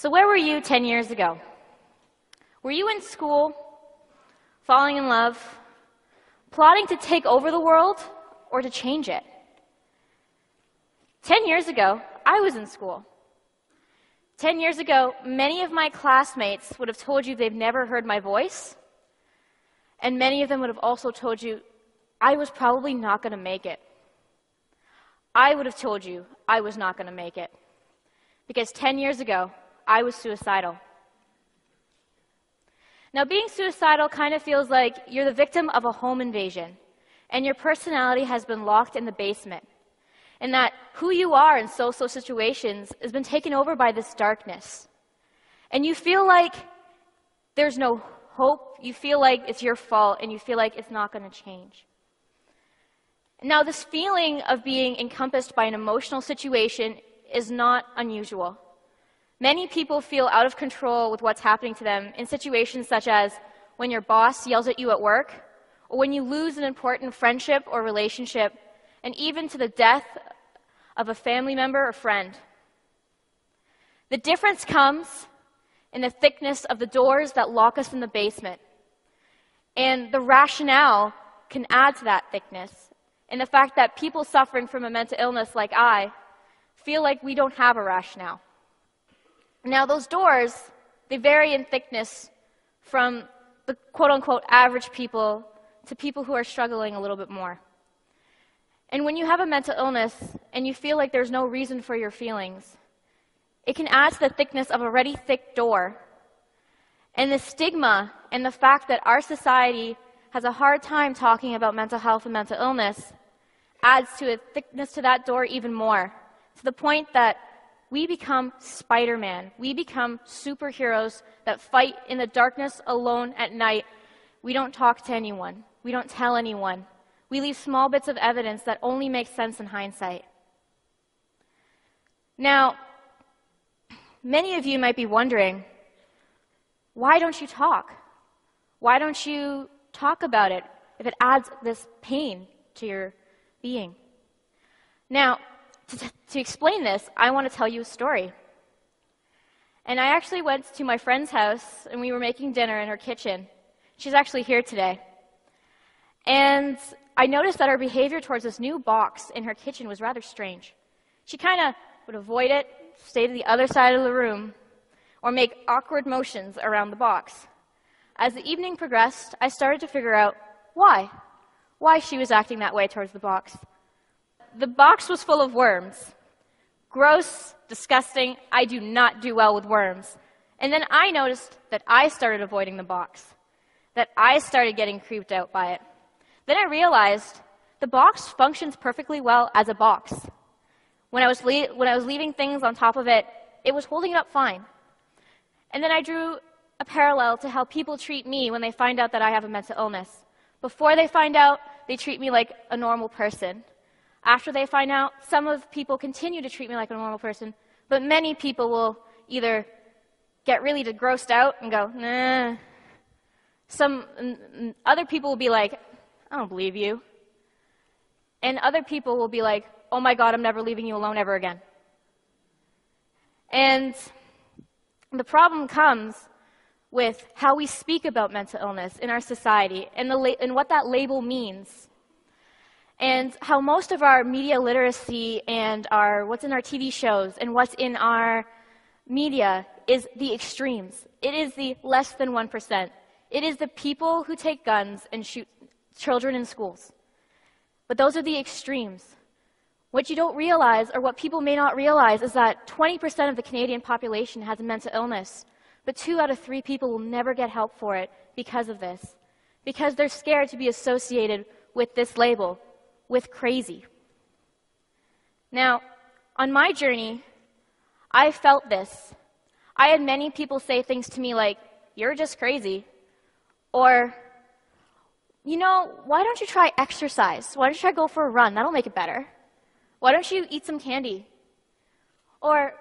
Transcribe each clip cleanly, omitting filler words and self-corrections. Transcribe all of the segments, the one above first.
So where were you 10 years ago? Were you in school, falling in love, plotting to take over the world or to change it? 10 years ago, I was in school. 10 years ago, many of my classmates would have told you they've never heard my voice, and many of them would have also told you I was probably not going to make it. I would have told you I was not going to make it, because 10 years ago, I was suicidal. Now, being suicidal kind of feels like you're the victim of a home invasion, and your personality has been locked in the basement, and that who you are in social situations has been taken over by this darkness. And you feel like there's no hope, you feel like it's your fault, and you feel like it's not going to change. Now, this feeling of being encompassed by an emotional situation is not unusual. Many people feel out of control with what's happening to them in situations such as when your boss yells at you at work, or when you lose an important friendship or relationship, and even to the death of a family member or friend. The difference comes in the thickness of the doors that lock us in the basement. And the rationale can add to that thickness, and the fact that people suffering from a mental illness like I feel like we don't have a rationale. Now, those doors, they vary in thickness from the quote-unquote average people to people who are struggling a little bit more. And when you have a mental illness and you feel like there's no reason for your feelings, it can add to the thickness of a already thick door. And the stigma and the fact that our society has a hard time talking about mental health and mental illness adds to a thickness to that door even more, to the point that we become Spider-Man. We become superheroes that fight in the darkness alone at night. We don't talk to anyone. We don't tell anyone. We leave small bits of evidence that only make sense in hindsight. Now, many of you might be wondering, why don't you talk? Why don't you talk about it if it adds this pain to your being? Now, to explain this, I want to tell you a story. And I actually went to my friend's house, and we were making dinner in her kitchen. She's actually here today. And I noticed that her behavior towards this new box in her kitchen was rather strange. She kind of would avoid it, stay to the other side of the room, or make awkward motions around the box. As the evening progressed, I started to figure out why she was acting that way towards the box. The box was full of worms. Gross, disgusting, I do not do well with worms. And then I noticed that I started avoiding the box, that I started getting creeped out by it. Then I realized the box functions perfectly well as a box. When I was leaving things on top of it, it was holding it up fine. And then I drew a parallel to how people treat me when they find out that I have a mental illness. Before they find out, they treat me like a normal person. After they find out, some of people continue to treat me like a normal person, but many people will either get really grossed out and go, nah. Other people will be like, I don't believe you. And other people will be like, oh my God, I'm never leaving you alone ever again. And the problem comes with how we speak about mental illness in our society and what that label means. And how most of our media literacy and what's in our TV shows and what's in our media is the extremes. It is the less than 1%. It is the people who take guns and shoot children in schools. But those are the extremes. What you don't realize, or what people may not realize, is that 20% of the Canadian population has a mental illness, but 2 out of 3 people will never get help for it because of this. Because they're scared to be associated with this label, with crazy. Now, on my journey, I felt this. I had many people say things to me like, you're just crazy. Or, you know, why don't you try exercise? Why don't you try go for a run? That'll make it better. Why don't you eat some candy? Or,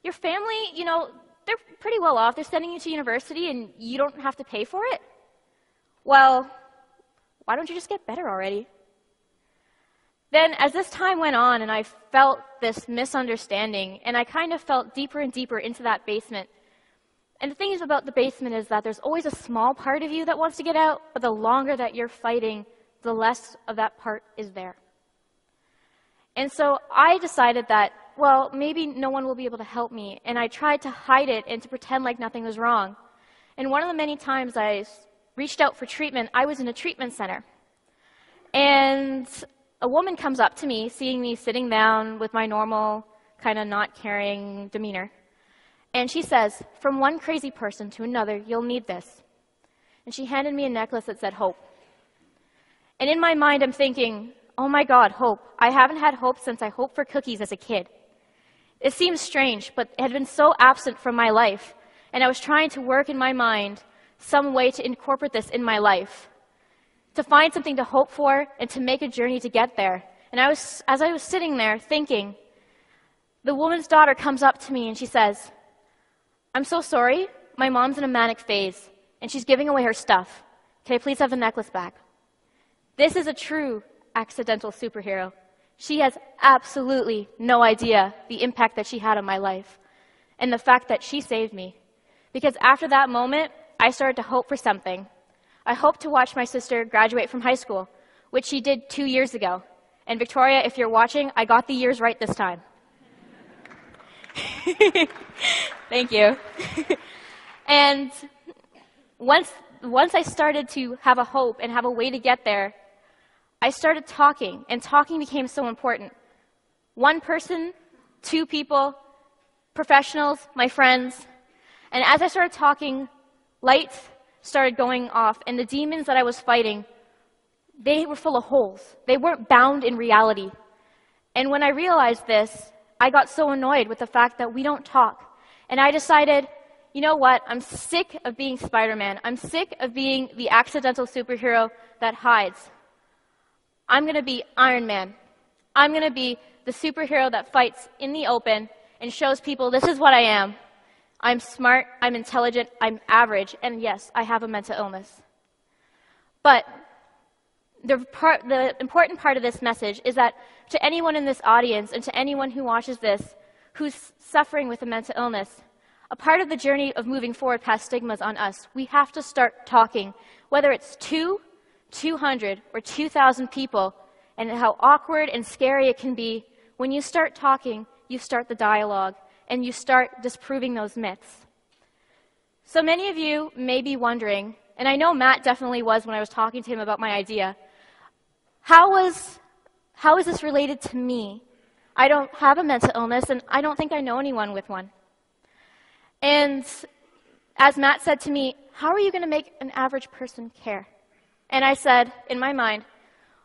your family, you know, they're pretty well off. They're sending you to university and you don't have to pay for it. Well, why don't you just get better already? Then, as this time went on and I felt this misunderstanding, and I kind of felt deeper and deeper into that basement. And the thing is about the basement is that there's always a small part of you that wants to get out, but the longer that you're fighting, the less of that part is there. And so I decided that, well, maybe no one will be able to help me. And I tried to hide it and to pretend like nothing was wrong. And one of the many times I reached out for treatment, I was in a treatment center. And a woman comes up to me, seeing me sitting down with my normal, kind of not caring demeanor. And she says, from one crazy person to another, you'll need this. And she handed me a necklace that said hope. And in my mind, I'm thinking, oh my God, hope. I haven't had hope since I hoped for cookies as a kid. It seems strange, but it had been so absent from my life. And I was trying to work in my mind some way to incorporate this in my life, to find something to hope for and to make a journey to get there. And as I was sitting there thinking, the woman's daughter comes up to me and she says, I'm so sorry, my mom's in a manic phase and she's giving away her stuff. Can I please have the necklace back? This is a true accidental superhero. She has absolutely no idea the impact that she had on my life and the fact that she saved me. Because after that moment, I started to hope for something. I hoped to watch my sister graduate from high school, which she did 2 years ago. And Victoria, if you're watching, I got the years right this time. Thank you. And once I started to have a hope and have a way to get there, I started talking, and talking became so important. One person, two people, professionals, my friends. And as I started talking, lights started going off, and the demons that I was fighting, they were full of holes. They weren't bound in reality. And when I realized this, I got so annoyed with the fact that we don't talk. And I decided, you know what? I'm sick of being Spider-Man. I'm sick of being the accidental superhero that hides. I'm going to be Iron Man. I'm going to be the superhero that fights in the open and shows people this is what I am. I'm smart, I'm intelligent, I'm average, and yes, I have a mental illness. But the important part of this message is that to anyone in this audience and to anyone who watches this who's suffering with a mental illness, a part of the journey of moving forward past stigmas on us, we have to start talking, whether it's 200, or 2,000 people, and how awkward and scary it can be. When you start talking, you start the dialogue, and you start disproving those myths. So many of you may be wondering, and I know Matt definitely was when I was talking to him about my idea, how is this related to me? I don't have a mental illness, and I don't think I know anyone with one. And as Matt said to me, how are you going to make an average person care? And I said, in my mind,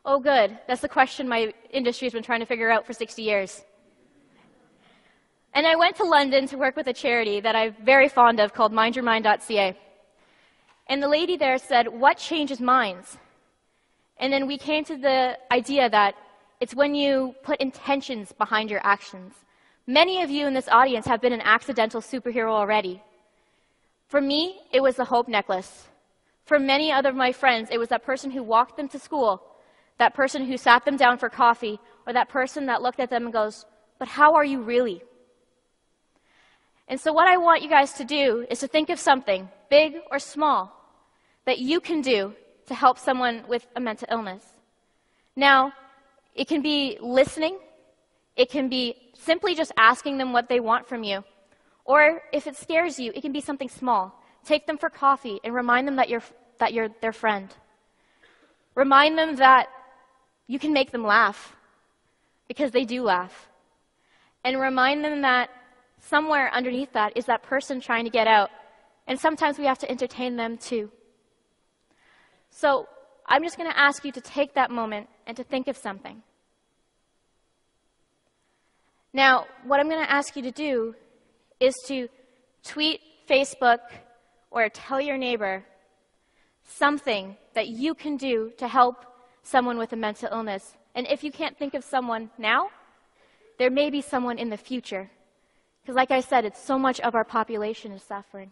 oh good, that's the question my industry has been trying to figure out for 60 years. And I went to London to work with a charity that I'm very fond of called mindyourmind.ca. And the lady there said, what changes minds? And then we came to the idea that it's when you put intentions behind your actions. Many of you in this audience have been an accidental superhero already. For me, it was the hope necklace. For many other of my friends, it was that person who walked them to school, that person who sat them down for coffee, or that person that looked at them and goes, but how are you really? And so what I want you guys to do is to think of something, big or small, that you can do to help someone with a mental illness. Now, it can be listening. It can be simply just asking them what they want from you. Or if it scares you, it can be something small. Take them for coffee and remind them that you're their friend. Remind them that you can make them laugh, because they do laugh. And remind them that somewhere underneath that is that person trying to get out. And sometimes we have to entertain them too. So I'm just going to ask you to take that moment and to think of something. Now, what I'm going to ask you to do is to tweet, Facebook, or tell your neighbor something that you can do to help someone with a mental illness. And if you can't think of someone now, there may be someone in the future. Because like I said, it's so much of our population is suffering.